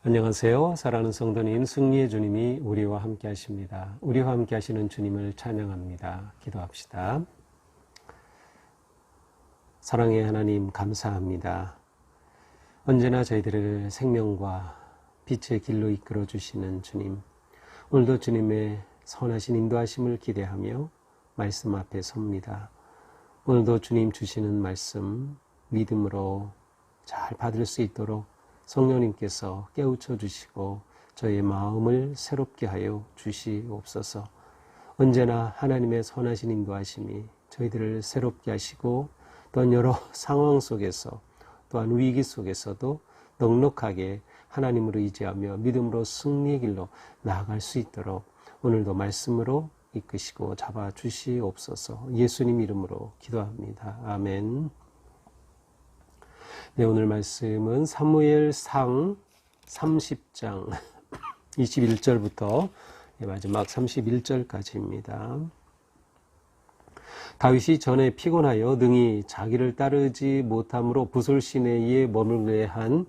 안녕하세요. 사랑하는 성도님, 승리의 주님이 우리와 함께 하십니다. 우리와 함께 하시는 주님을 찬양합니다. 기도합시다. 사랑의 하나님, 감사합니다. 언제나 저희들을 생명과 빛의 길로 이끌어 주시는 주님, 오늘도 주님의 선하신 인도하심을 기대하며 말씀 앞에 섭니다. 오늘도 주님 주시는 말씀 믿음으로 잘 받을 수 있도록 성령님께서 깨우쳐 주시고 저의 마음을 새롭게 하여 주시옵소서. 언제나 하나님의 선하신 인도하심이 저희들을 새롭게 하시고 또한 여러 상황 속에서 또한 위기 속에서도 넉넉하게 하나님으로 의지하며 믿음으로 승리의 길로 나아갈 수 있도록 오늘도 말씀으로 이끄시고 잡아 주시옵소서. 예수님 이름으로 기도합니다. 아멘. 네, 오늘 말씀은 사무엘상 30장 21절부터 마지막 31절까지입니다. 다윗이 전에 피곤하여 능히 자기를 따르지 못함으로 부솔 시내에 머물게 한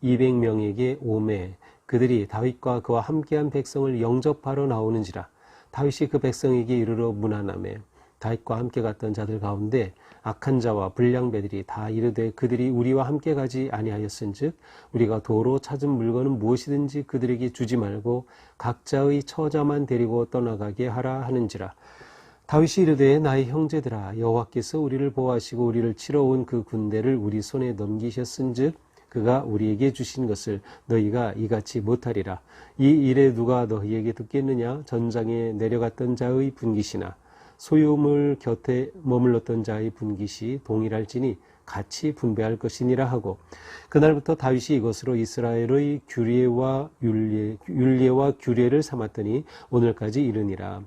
200명에게 오매 그들이 다윗과 그와 함께한 백성을 영접하러 나오는지라. 다윗이 그 백성에게 이르러 문안하매 다윗과 함께 갔던 자들 가운데 악한 자와 불량배들이 다 이르되 그들이 우리와 함께 가지 아니하였은즉 우리가 도로 찾은 물건은 무엇이든지 그들에게 주지 말고 각자의 처자만 데리고 떠나가게 하라 하는지라. 다윗이 이르되 나의 형제들아 여호와께서 우리를 보호하시고 우리를 치러 온 그 군대를 우리 손에 넘기셨은즉 그가 우리에게 주신 것을 너희가 이같이 못하리라. 이 일에 누가 너희에게 듣겠느냐? 전장에 내려갔던 자의 분깃이나 소유물 곁에 머물렀던 자의 분깃이 동일할지니 같이 분배할 것이니라 하고 그날부터 다윗이 이것으로 이스라엘의 규례와 율례와 규례를 삼았더니 오늘까지 이르니라.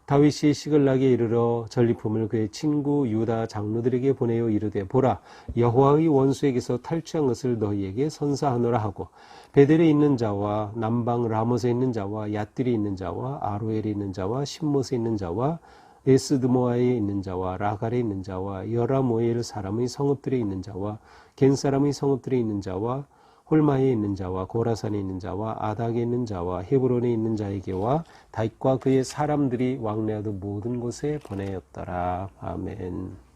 다윗이 시글락에 이르러 전리품을 그의 친구 유다 장로들에게 보내어 이르되 보라 여호와의 원수에게서 탈취한 것을 너희에게 선사하노라 하고 베델에 있는 자와 남방 라못에 있는 자와 얏들에 있는 자와 아로엘에 있는 자와 신못에 있는 자와 에스드모아에 있는 자와 라갈에 있는 자와 여라모엘 사람의 성읍들에 있는 자와 겐 사람의 성읍들에 있는 자와 홀마에 있는 자와 고라산에 있는 자와 아닥에 있는 자와 헤브론에 있는 자에게와 다윗과 그의 사람들이 왕래하던 모든 곳에 보내었더라. 아멘.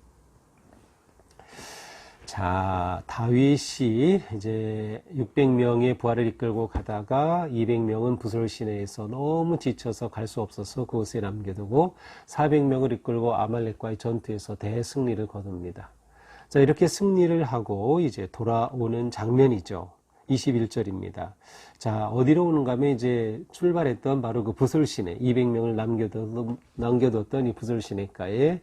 자, 다윗이 이제 600명의 부하를 이끌고 가다가 200명은 부솔 시내에서 너무 지쳐서 갈 수 없어서 그곳에 남겨두고 400명을 이끌고 아말렉과의 전투에서 대승리를 거둡니다. 자, 이렇게 승리를 하고 이제 돌아오는 장면이죠. 21절입니다. 자, 어디로 오는가 하면 이제 출발했던 바로 그 부솔 시내, 200명을 남겨뒀던 이 부솔 시내가에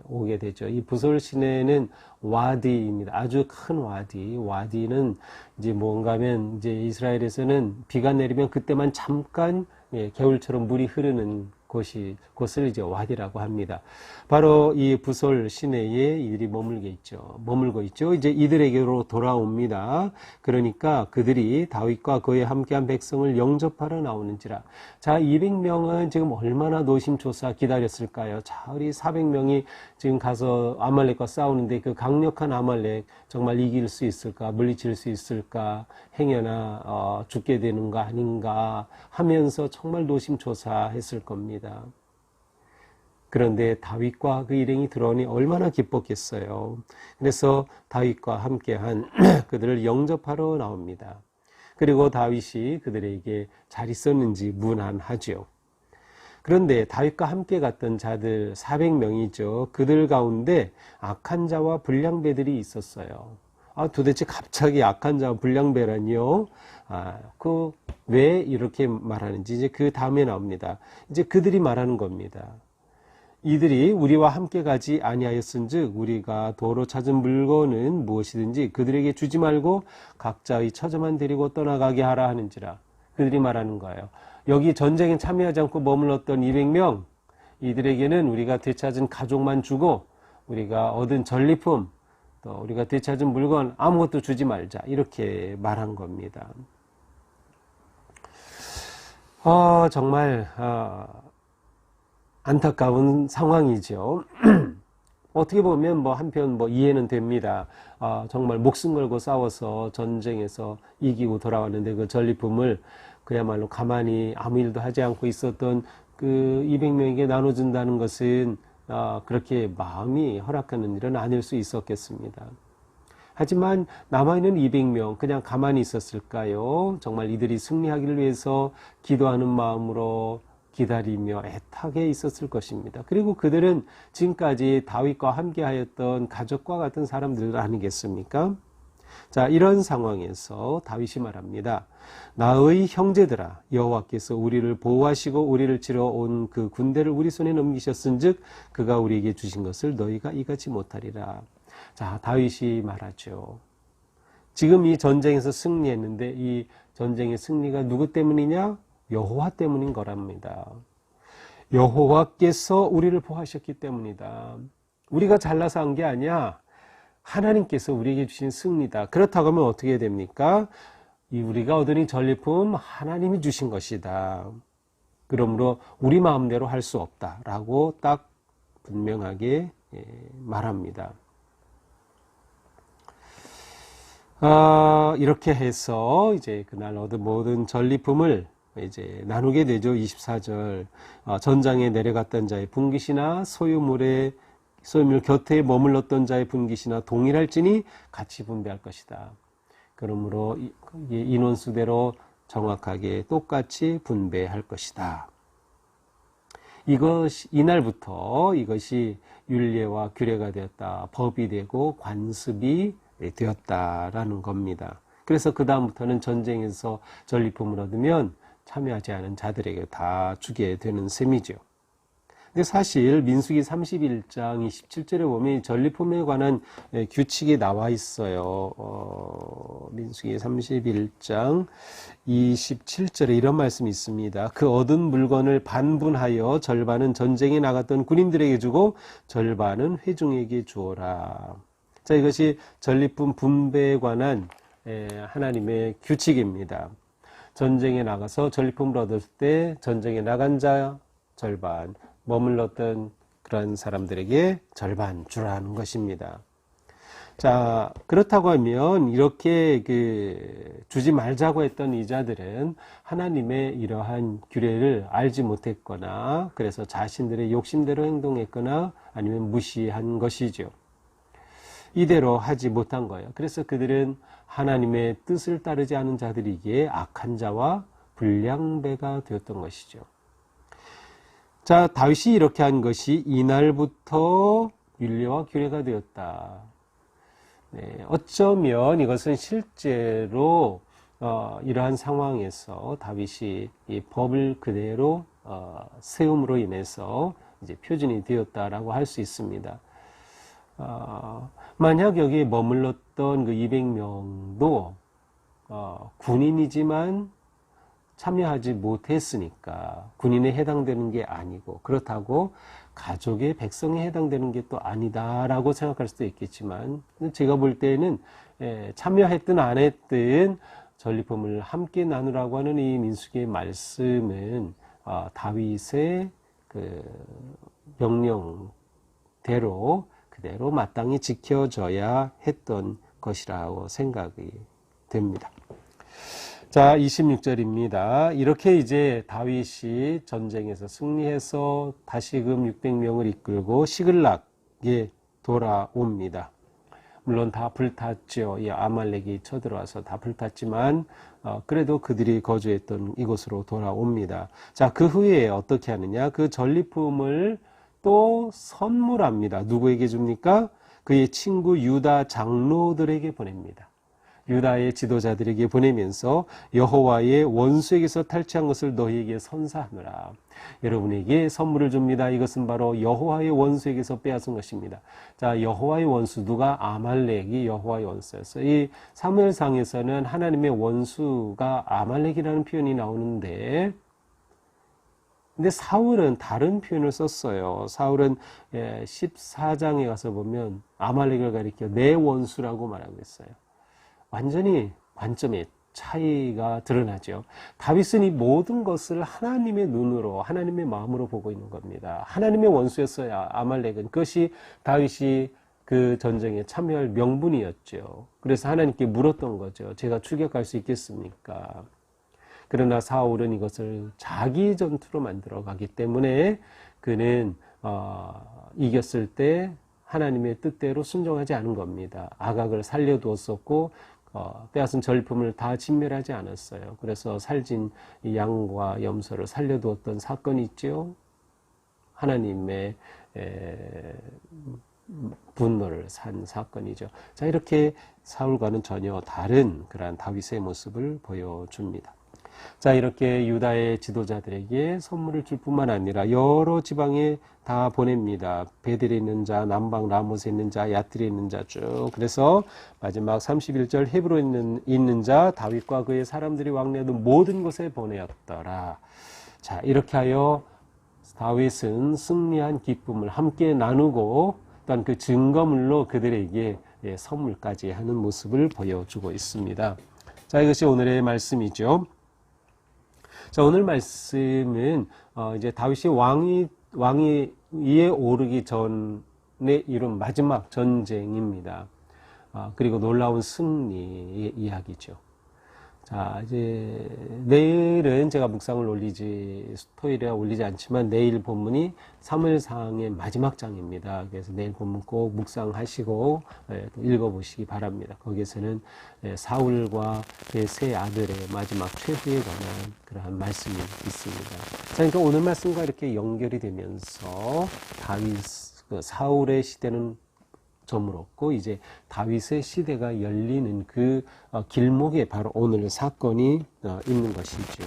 오게 되죠. 이 부솔 시내는 와디입니다. 아주 큰 와디. 와디는 이제 뭔가 하면 이제 이스라엘에서는 비가 내리면 그때만 잠깐 겨울처럼 물이 흐르는 곳을 이제 와디라고 합니다. 바로 이 부솔 시내에 이들이 머물고 있죠. 이제 이들에게로 돌아옵니다. 그러니까 그들이 다윗과 그에 함께한 백성을 영접하러 나오는지라. 자, 200명은 지금 얼마나 노심초사 기다렸을까요? 자, 우리 400명이 지금 가서 아말렉과 싸우는데 그 강력한 아말렉 정말 이길 수 있을까? 물리칠 수 있을까? 행여나 죽게 되는 거 아닌가 하면서 정말 노심초사했을 겁니다. 그런데 다윗과 그 일행이 들어오니 얼마나 기뻤겠어요. 그래서 다윗과 함께한 그들을 영접하러 나옵니다. 그리고 다윗이 그들에게 잘 있었는지 문안하죠. 그런데 다윗과 함께 갔던 자들 400명이죠. 그들 가운데 악한 자와 불량배들이 있었어요. 도대체 갑자기 악한 자와 불량배라니요? 왜 이렇게 말하는지 이제 그 다음에 나옵니다. 이제 그들이 말하는 겁니다. 이들이 우리와 함께 가지 아니하였은즉 우리가 도로 찾은 물건은 무엇이든지 그들에게 주지 말고 각자의 처자만 데리고 떠나가게 하라 하는지라. 그들이 말하는 거예요. 여기 전쟁에 참여하지 않고 머물렀던 200명, 이들에게는 우리가 되찾은 가족만 주고 우리가 얻은 전리품, 또 우리가 되찾은 물건 아무것도 주지 말자, 이렇게 말한 겁니다. 정말 안타까운 상황이죠. 어떻게 보면 뭐 한편 뭐 이해는 됩니다. 정말 목숨 걸고 싸워서 전쟁에서 이기고 돌아왔는데 그 전리품을 그야말로 가만히 아무 일도 하지 않고 있었던 그 200명에게 나눠준다는 것은 그렇게 마음이 허락하는 일은 아닐 수 있었겠습니다. 하지만 남아있는 200명 그냥 가만히 있었을까요? 정말 이들이 승리하기를 위해서 기도하는 마음으로 기다리며 애타게 있었을 것입니다. 그리고 그들은 지금까지 다윗과 함께하였던 가족과 같은 사람들 아니겠습니까? 자, 이런 상황에서 다윗이 말합니다. 나의 형제들아, 여호와께서 우리를 보호하시고 우리를 치러 온 그 군대를 우리 손에 넘기셨은즉 그가 우리에게 주신 것을 너희가 이같이 못하리라. 자, 다윗이 말하죠. 지금 이 전쟁에서 승리했는데 이 전쟁의 승리가 누구 때문이냐? 여호와 때문인 거랍니다. 여호와께서 우리를 보호하셨기 때문이다. 우리가 잘나서 한 게 아니야. 하나님께서 우리에게 주신 승리다. 그렇다고 하면 어떻게 됩니까? 우리가 얻은 이 전리품 하나님이 주신 것이다. 그러므로 우리 마음대로 할 수 없다라고 딱 분명하게 말합니다. 이렇게 해서 이제 그날 얻은 모든 전리품을 이제 나누게 되죠. 24절. 전장에 내려갔던 자의 분깃이나 소유물 곁에 머물렀던 자의 분깃이나 동일할지니 같이 분배할 것이다. 그러므로 인원수대로 정확하게 똑같이 분배할 것이다. 이날부터 이것이 율례와 규례가 되었다. 법이 되고 관습이 되었다라는 겁니다. 그래서 그 다음부터는 전쟁에서 전리품을 얻으면 참여하지 않은 자들에게 다 주게 되는 셈이죠. 근데 사실 민수기 31장 27절에 보면 전리품에 관한 규칙이 나와 있어요. 민수기 31장 27절에 이런 말씀이 있습니다. 그 얻은 물건을 반분하여 절반은 전쟁에 나갔던 군인들에게 주고 절반은 회중에게 주어라. 자, 이것이 전리품 분배에 관한 하나님의 규칙입니다. 전쟁에 나가서 전리품을 얻을 때 전쟁에 나간 자 절반, 머물렀던 그런 사람들에게 절반 주라는 것입니다. 자, 그렇다고 하면 이렇게 주지 말자고 했던 이자들은 하나님의 이러한 규례를 알지 못했거나 그래서 자신들의 욕심대로 행동했거나 아니면 무시한 것이죠. 이대로 하지 못한 거예요. 그래서 그들은 하나님의 뜻을 따르지 않은 자들이기에 악한 자와 불량배가 되었던 것이죠. 자, 다윗이 이렇게 한 것이 이날부터 율례와 규례가 되었다. 네, 어쩌면 이것은 실제로 이러한 상황에서 다윗이 이 법을 그대로 세움으로 인해서 이제 표준이 되었다라고 할 수 있습니다. 만약 여기에 머물렀던 그 200명도 군인이지만 참여하지 못했으니까 군인에 해당되는 게 아니고 그렇다고 가족의 백성에 해당되는 게 또 아니다라고 생각할 수도 있겠지만 제가 볼 때는 참여했든 안 했든 전리품을 함께 나누라고 하는 이 민수기의 말씀은 다윗의 그 명령대로 그대로 마땅히 지켜져야 했던 것이라고 생각이 됩니다. 자, 26절입니다. 이렇게 이제 다윗이 전쟁에서 승리해서 다시금 600명을 이끌고 시글락에 돌아옵니다. 물론 다 불탔죠. 이 아말렉이 쳐들어와서 다 불탔지만 그래도 그들이 거주했던 이곳으로 돌아옵니다. 자, 그 후에 어떻게 하느냐? 그 전리품을 또 선물합니다. 누구에게 줍니까? 그의 친구 유다 장로들에게 보냅니다. 유다의 지도자들에게 보내면서 여호와의 원수에게서 탈취한 것을 너희에게 선사하노라. 여러분에게 선물을 줍니다. 이것은 바로 여호와의 원수에게서 빼앗은 것입니다. 자, 여호와의 원수 누가? 아말렉이 여호와의 원수였어요. 이 사무엘상에서는 하나님의 원수가 아말렉이라는 표현이 나오는데 근데 사울은 다른 표현을 썼어요. 사울은 14장에 가서 보면 아말렉을 가리켜 내 원수라고 말하고 있어요. 완전히 관점이 차이가 드러나죠. 다윗은 이 모든 것을 하나님의 눈으로, 하나님의 마음으로 보고 있는 겁니다. 하나님의 원수였어야 아말렉은. 그것이 다윗이 그 전쟁에 참여할 명분이었죠. 그래서 하나님께 물었던 거죠. 제가 추격할 수 있겠습니까? 그러나 사울은 이것을 자기 전투로 만들어 가기 때문에 그는 이겼을 때 하나님의 뜻대로 순종하지 않은 겁니다. 아각을 살려두었었고 빼앗은 전리품을 다 진멸하지 않았어요. 그래서 살진 양과 염소를 살려두었던 사건이 있죠. 하나님의 분노를 산 사건이죠. 자, 이렇게 사울과는 전혀 다른 그러한 다윗의 모습을 보여줍니다. 자, 이렇게 유다의 지도자들에게 선물을 줄 뿐만 아니라 여러 지방에 다 보냅니다. 베델에 있는 자, 남방 라못에 있는 자, 야tir에 있는 자 쭉. 그래서 마지막 31절 헤브론에 있는 자, 다윗과 그의 사람들이 왕래하던 모든 곳에 보내었더라. 자, 이렇게 하여 다윗은 승리한 기쁨을 함께 나누고 또한 그 증거물로 그들에게 선물까지 하는 모습을 보여주고 있습니다. 자, 이것이 오늘의 말씀이죠. 자, 오늘 말씀은 이제 다윗이 왕위에 오르기 전에 이룬 마지막 전쟁입니다. 그리고 놀라운 승리의 이야기죠. 자, 이제 내일은 제가 묵상을 토요일에 올리지 않지만 내일 본문이 사무엘상의 마지막 장입니다. 그래서 내일 본문 꼭 묵상하시고 또 읽어보시기 바랍니다. 거기에서는 사울과 그의 세 아들의 마지막 최후에 관한 그러한 말씀이 있습니다. 자, 그러니까 오늘 말씀과 이렇게 연결이 되면서 사울의 시대는 저물었고 이제 다윗의 시대가 열리는 그 길목에 바로 오늘 사건이 있는 것이죠.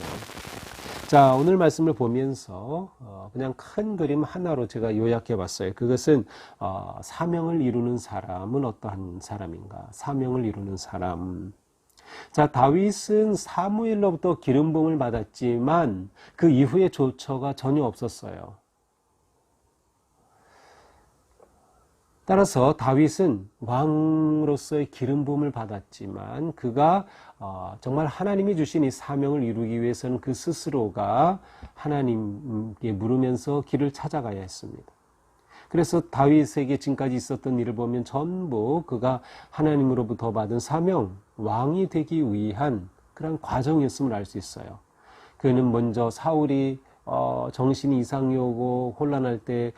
자, 오늘 말씀을 보면서 그냥 큰 그림 하나로 제가 요약해 봤어요. 그것은 사명을 이루는 사람은 어떠한 사람인가? 사명을 이루는 사람. 자, 다윗은 사무엘로부터 기름 부음을 받았지만 그 이후에 조처가 전혀 없었어요. 따라서 다윗은 왕으로서의 기름 부음을 받았지만 그가 정말 하나님이 주신 이 사명을 이루기 위해서는 그 스스로가 하나님께 물으면서 길을 찾아가야 했습니다. 그래서 다윗에게 지금까지 있었던 일을 보면 전부 그가 하나님으로부터 받은 사명, 왕이 되기 위한 그런 과정이었음을 알 수 있어요. 그는 먼저 사울이 정신이 이상이 오고 혼란할 때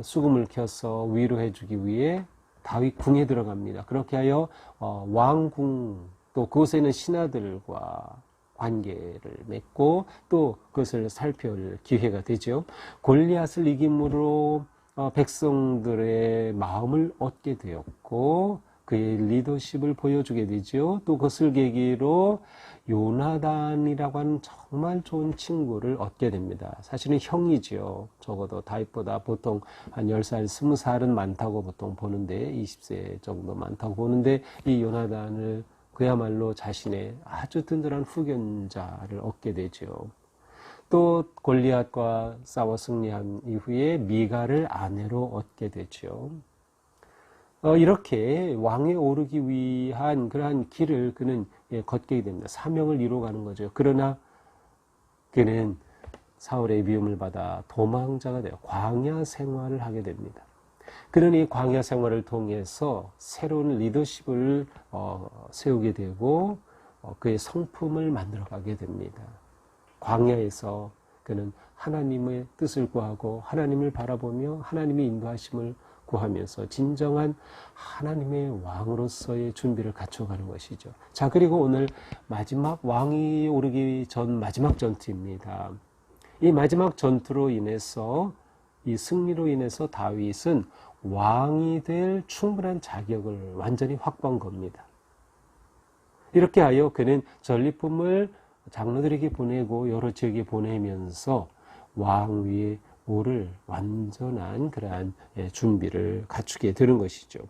수금을 켜서 위로해 주기 위해 다윗 궁에 들어갑니다. 그렇게 하여 왕궁 또 그곳에 있는 신하들과 관계를 맺고 또 그것을 살펴볼 기회가 되죠. 골리앗을 이김으로 백성들의 마음을 얻게 되었고 그의 리더십을 보여주게 되죠. 또 그것을 계기로 요나단이라고 하는 정말 좋은 친구를 얻게 됩니다. 사실은 형이죠. 적어도 다윗보다 보통 한 10살, 20살은 많다고 보통 보는데 20세 정도 많다고 보는데 이 요나단을 그야말로 자신의 아주 든든한 후견자를 얻게 되죠. 또 골리앗과 싸워 승리한 이후에 미가를 아내로 얻게 되죠. 이렇게 왕에 오르기 위한 그러한 길을 그는 걷게 됩니다. 사명을 이루어가는 거죠. 그러나 그는 사울의 미움을 받아 도망자가 되어 광야 생활을 하게 됩니다. 그는 이 광야 생활을 통해서 새로운 리더십을 세우게 되고 그의 성품을 만들어가게 됩니다. 광야에서 그는 하나님의 뜻을 구하고 하나님을 바라보며 하나님의 인도하심을 구하면서 진정한 하나님의 왕으로서의 준비를 갖춰가는 것이죠. 자, 그리고 오늘 마지막 왕이 오르기 전 마지막 전투입니다. 이 마지막 전투로 인해서 이 승리로 인해서 다윗은 왕이 될 충분한 자격을 완전히 확보한 겁니다. 이렇게 하여 그는 전리품을 장로들에게 보내고 여러 지역에 보내면서 왕위에 오를 완전한 그러한 준비를 갖추게 되는 것이죠.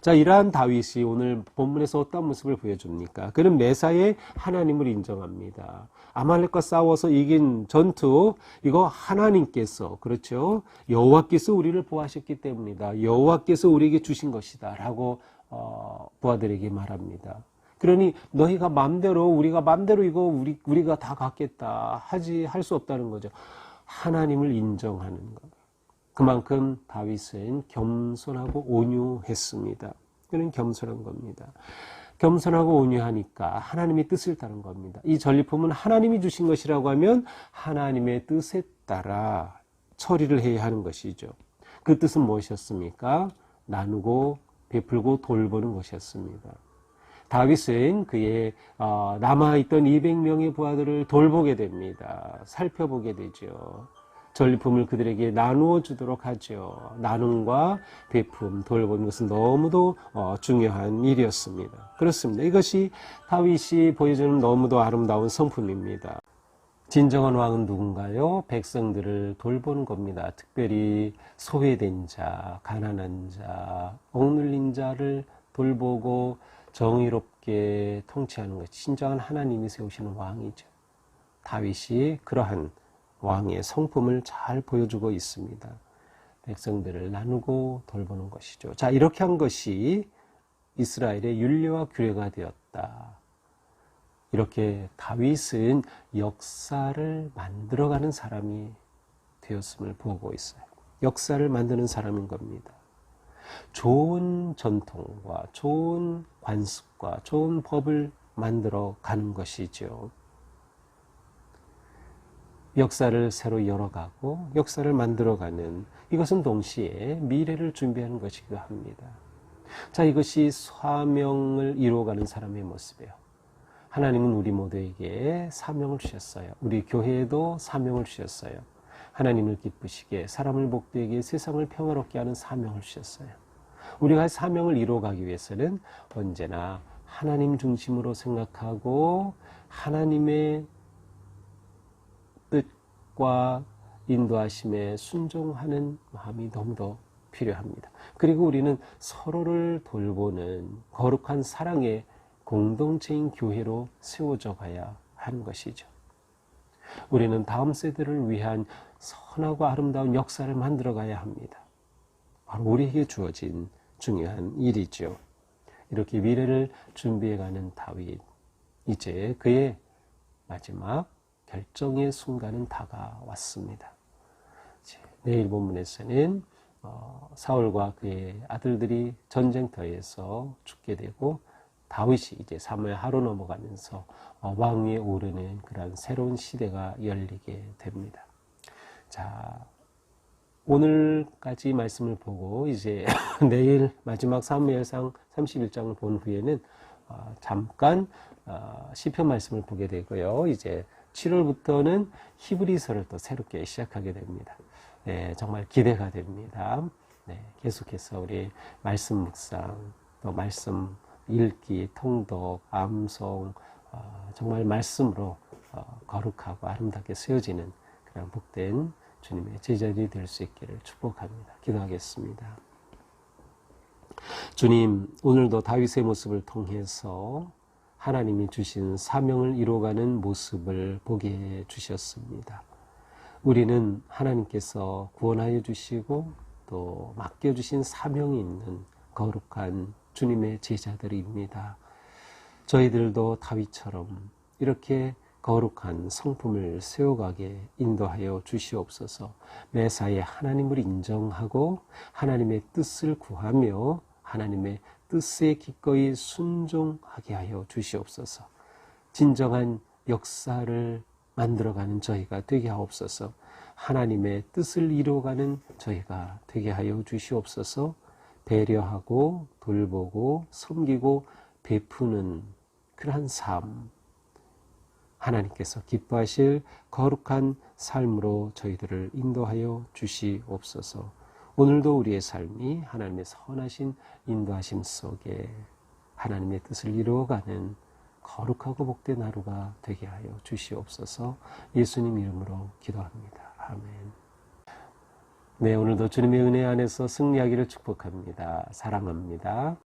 자, 이러한 다윗이 오늘 본문에서 어떤 모습을 보여줍니까? 그는 매사에 하나님을 인정합니다. 아말렉과 싸워서 이긴 전투, 이거 하나님께서, 그렇죠? 여호와께서 우리를 보호하셨기 때문이다. 여호와께서 우리에게 주신 것이다. 라고 부하들에게 말합니다. 그러니 너희가 맘대로 우리가 맘대로 이거 우리가 다 갖겠다 할 수 없다는 거죠. 하나님을 인정하는 것. 그만큼 다윗은 겸손하고 온유했습니다. 그는 겸손한 겁니다. 겸손하고 온유하니까 하나님의 뜻을 따른 겁니다. 이 전리품은 하나님이 주신 것이라고 하면 하나님의 뜻에 따라 처리를 해야 하는 것이죠. 그 뜻은 무엇이었습니까? 나누고 베풀고 돌보는 것이었습니다. 다윗은 그의 남아있던 200명의 부하들을 돌보게 됩니다. 살펴보게 되죠. 전리품을 그들에게 나누어 주도록 하죠. 나눔과 베품, 돌보는 것은 너무도 중요한 일이었습니다. 그렇습니다. 이것이 다윗이 보여주는 너무도 아름다운 성품입니다. 진정한 왕은 누군가요? 백성들을 돌보는 겁니다. 특별히 소외된 자, 가난한 자, 억눌린 자를 돌보고 정의롭게 통치하는 것. 진정한 하나님이 세우시는 왕이죠. 다윗이 그러한 왕의 성품을 잘 보여주고 있습니다. 백성들을 나누고 돌보는 것이죠. 자, 이렇게 한 것이 이스라엘의 율례와 규례가 되었다. 이렇게 다윗은 역사를 만들어가는 사람이 되었음을 보고 있어요. 역사를 만드는 사람인 겁니다. 좋은 전통과 좋은 관습과 좋은 법을 만들어 가는 것이죠. 역사를 새로 열어가고 역사를 만들어가는, 이것은 동시에 미래를 준비하는 것이기도 합니다. 자, 이것이 사명을 이루어가는 사람의 모습이에요. 하나님은 우리 모두에게 사명을 주셨어요. 우리 교회에도 사명을 주셨어요. 하나님을 기쁘시게, 사람을 복되게, 세상을 평화롭게 하는 사명을 주셨어요. 우리가 사명을 이루어가기 위해서는 언제나 하나님 중심으로 생각하고 하나님의 뜻과 인도하심에 순종하는 마음이 너무도 필요합니다. 그리고 우리는 서로를 돌보는 거룩한 사랑의 공동체인 교회로 세워져 가야 하는 것이죠. 우리는 다음 세대를 위한 선하고 아름다운 역사를 만들어 가야 합니다. 바로 우리에게 주어진 중요한 일이죠. 이렇게 미래를 준비해가는 다윗, 이제 그의 마지막 결정의 순간은 다가왔습니다. 내일 본문에서는 사울과 그의 아들들이 전쟁터에서 죽게 되고 다윗이 이제 사무엘 하로 넘어가면서 왕위에 오르는 그런 새로운 시대가 열리게 됩니다. 자, 오늘까지 말씀을 보고 이제 내일 마지막 사무엘상 31장을 본 후에는 잠깐 시편 말씀을 보게 되고요. 이제 7월부터는 히브리서를 또 새롭게 시작하게 됩니다. 네, 정말 기대가 됩니다. 네, 계속해서 우리 말씀 묵상, 또 말씀 읽기, 통독, 암송, 정말 말씀으로 거룩하고 아름답게 세워지는 그런 복된 주님의 제자들이 될 수 있기를 축복합니다. 기도하겠습니다. 주님, 오늘도 다윗의 모습을 통해서 하나님이 주신 사명을 이루어가는 모습을 보게 해 주셨습니다. 우리는 하나님께서 구원하여 주시고 또 맡겨주신 사명이 있는 거룩한 주님의 제자들입니다. 저희들도 다윗처럼 이렇게 거룩한 성품을 세워가게 인도하여 주시옵소서. 매사에 하나님을 인정하고 하나님의 뜻을 구하며 하나님의 뜻에 기꺼이 순종하게 하여 주시옵소서. 진정한 역사를 만들어가는 저희가 되게 하옵소서. 하나님의 뜻을 이루어가는 저희가 되게 하여 주시옵소서. 배려하고 돌보고 섬기고 베푸는 그러한 삶, 하나님께서 기뻐하실 거룩한 삶으로 저희들을 인도하여 주시옵소서. 오늘도 우리의 삶이 하나님의 선하신 인도하심 속에 하나님의 뜻을 이루어가는 거룩하고 복된 하루가 되게 하여 주시옵소서. 예수님 이름으로 기도합니다. 아멘. 네, 오늘도 주님의 은혜 안에서 승리하기를 축복합니다. 사랑합니다.